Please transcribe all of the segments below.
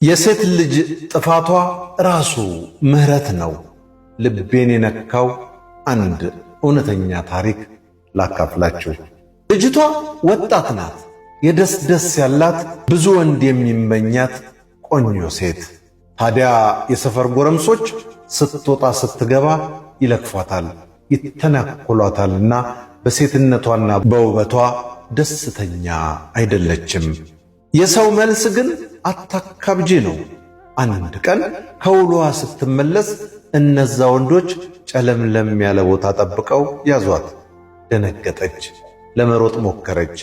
የሴት ልጅ ጥፋቷ ራሱ ምህረት ነው። ልቤን የነካው አንድ እውነተኛ ታሪክ ላካፍላችሁ። ልጅቷ ወጣት ናት፣ የደስ ደስ ያላት ብዙ ወንድ የሚመኛት ቆንጆ ሴት። ታዲያ የሰፈር ጎረምሶች ስትወጣ ስትገባ ይለክፏታል፣ ይተናኮሏታልና በሴትነቷና በውበቷ ደስተኛ አይደለችም። የሰው መልስ ግን አታካብጂ ነው። አንድ ቀን ከውሎዋ ስትመለስ እነዛ ወንዶች ጨለምለም ያለ ቦታ ጠብቀው ያዟት። ደነገጠች፣ ለመሮጥ ሞከረች፣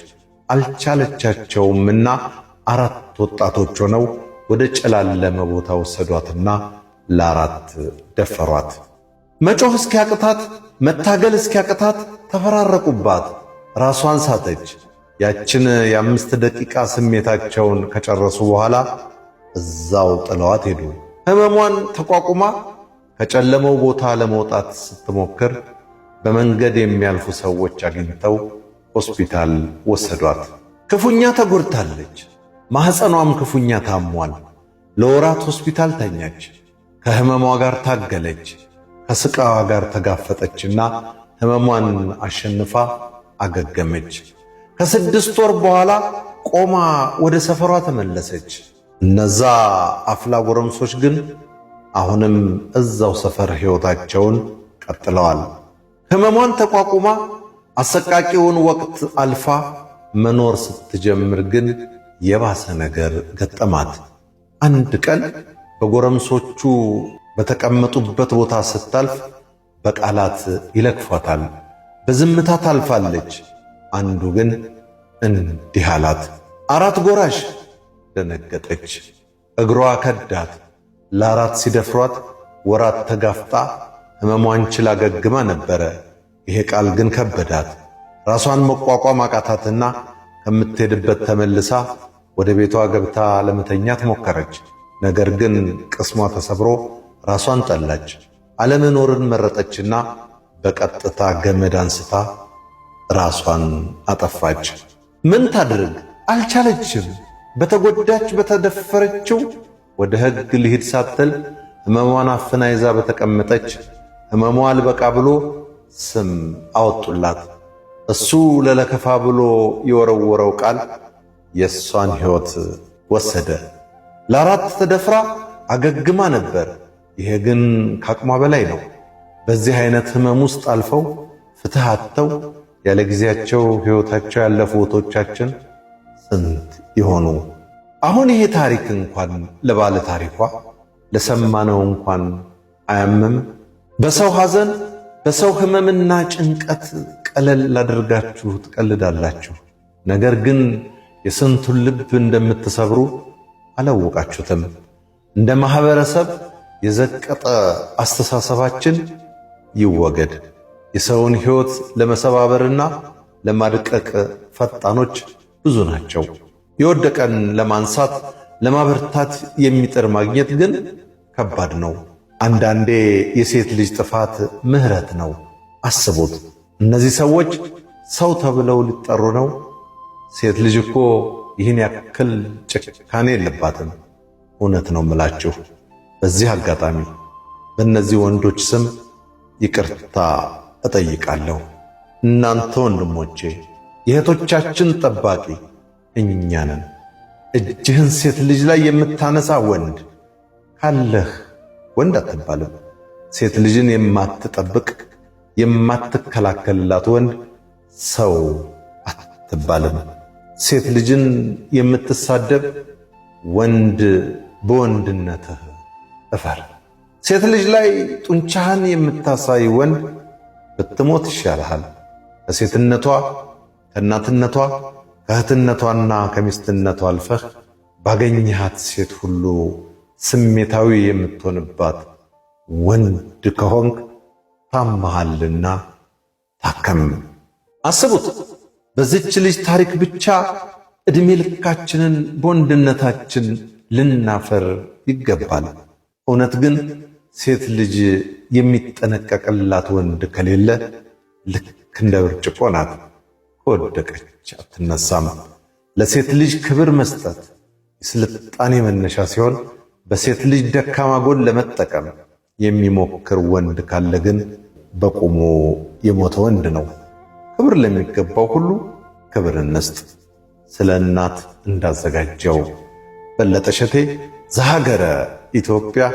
አልቻለቻቸውምና 4 ወጣቶች ሆነው ወደ ጨላለመ ቦታ ወሰዷትና ለ4 ደፈሯት። መጮህ እስኪያቅታት፣ መታገል እስኪያቅታት ተፈራረቁባት። ራሷን ሳተች። ያችን የ5 ደቂቃ ስሜታቸውን ከጨረሱ በኋላ እዛው ጥለዋት ሄዱ። ሕመሟን ተቋቁማ ከጨለመው ቦታ ለመውጣት ስትሞክር በመንገድ የሚያልፉ ሰዎች አግኝተው ሆስፒታል ወሰዷት። ክፉኛ ተጎድታለች። ማህፀኗም ክፉኛ ታሟል። ለወራት ሆስፒታል ተኛች። ከሕመሟ ጋር ታገለች። ከስቃዋ ጋር ተጋፈጠችና ሕመሟን አሸንፋ አገገመች። ከ6 ወር በኋላ ቆማ ወደ ሰፈሯ ተመለሰች። እነዛ አፍላ ጎረምሶች ግን አሁንም እዛው ሰፈር ሕይወታቸውን ቀጥለዋል። ሕመሟን ተቋቁማ አሰቃቂውን ወቅት አልፋ መኖር ስትጀምር ግን የባሰ ነገር ገጠማት። አንድ ቀን በጎረምሶቹ በተቀመጡበት ቦታ ስታልፍ በቃላት ይለክፏታል፣ በዝምታ ታልፋለች። አንዱ ግን እንዲህ አላት፣ 4 ጎራሽ። ደነገጠች፣ እግሯ ከዳት። ለ4 ሲደፍሯት ወራት ተጋፍጣ ሕመሟን ችላ ገግማ ነበረ። ይሄ ቃል ግን ከበዳት። ራሷን መቋቋም አቃታትና ከምትሄድበት ተመልሳ ወደ ቤቷ ገብታ ለመተኛት ሞከረች። ነገር ግን ቅስሟ ተሰብሮ ራሷን ጠላች። አለመኖርን መረጠችና በቀጥታ ገመድ አንስታ ራሷን አጠፋች። ምን ታድርግ? አልቻለችም። በተጎዳች በተደፈረችው ወደ ሕግ ልሂድ ሳትል ሕመሟን አፍና ይዛ በተቀመጠች ሕመሟ አልበቃ ብሎ ስም አወጡላት። እሱ ለለከፋ ብሎ የወረወረው ቃል የእሷን ሕይወት ወሰደ። ለ4 ተደፍራ አገግማ ነበር። ይሄ ግን ከአቅሟ በላይ ነው። በዚህ አይነት ሕመም ውስጥ አልፈው ፍትሕ አጥተው ያለ ጊዜያቸው ሕይወታቸው ያለፉ እህቶቻችን ስንት ይሆኑ? አሁን ይሄ ታሪክ እንኳን ለባለ ታሪኳ ለሰማነው እንኳን አያምም? በሰው ሐዘን፣ በሰው ሕመምና ጭንቀት ቀለል ላደርጋችሁ ትቀልዳላችሁ። ነገር ግን የስንቱን ልብ እንደምትሰብሩ አላወቃችሁትም። እንደ ማህበረሰብ የዘቀጠ አስተሳሰባችን ይወገድ። የሰውን ሕይወት ለመሰባበርና ለማድቀቅ ፈጣኖች ብዙ ናቸው። የወደቀን ለማንሳት ለማበርታት የሚጥር ማግኘት ግን ከባድ ነው። አንዳንዴ የሴት ልጅ ጥፋት ምህረት ነው። አስቡት፣ እነዚህ ሰዎች ሰው ተብለው ሊጠሩ ነው። ሴት ልጅ እኮ ይህን ያክል ጭካኔ የለባትም። እውነት ነው ምላችሁ። በዚህ አጋጣሚ በእነዚህ ወንዶች ስም ይቅርታ እጠይቃለሁ። እናንተ ወንድሞቼ፣ የእህቶቻችን ጠባቂ እኛ ነን። እጅህን ሴት ልጅ ላይ የምታነሳ ወንድ ካለህ ወንድ አትባልም። ሴት ልጅን የማትጠብቅ የማትከላከልላት ወንድ ሰው አትባልም። ሴት ልጅን የምትሳደብ ወንድ በወንድነትህ እፈር። ሴት ልጅ ላይ ጡንቻህን የምታሳይ ወንድ ብትሞት ይሻልሃል። ከሴትነቷ ከእናትነቷ ከእህትነቷና ከሚስትነቷ አልፈህ ባገኘሃት ሴት ሁሉ ስሜታዊ የምትሆንባት ወንድ ከሆንክ ታመሃልና ታከም። አስቡት፣ በዚች ልጅ ታሪክ ብቻ ዕድሜ ልካችንን በወንድነታችን ልናፈር ይገባል። እውነት ግን ሴት ልጅ የሚጠነቀቅላት ወንድ ከሌለ ልክ እንደ ብርጭቆ ናት፣ ከወደቀች አትነሳም። ለሴት ልጅ ክብር መስጠት፣ የስልጣኔ መነሻ ሲሆን በሴት ልጅ ደካማ ጎን ለመጠቀም የሚሞክር ወንድ ካለ ግን በቁሙ የሞተ ወንድ ነው። ክብር ለሚገባው ሁሉ ክብር እንስጥ። ስለ እናት እንዳዘጋጀው በለጠ ሸቴ ዘሀገረ ኢትዮጵያ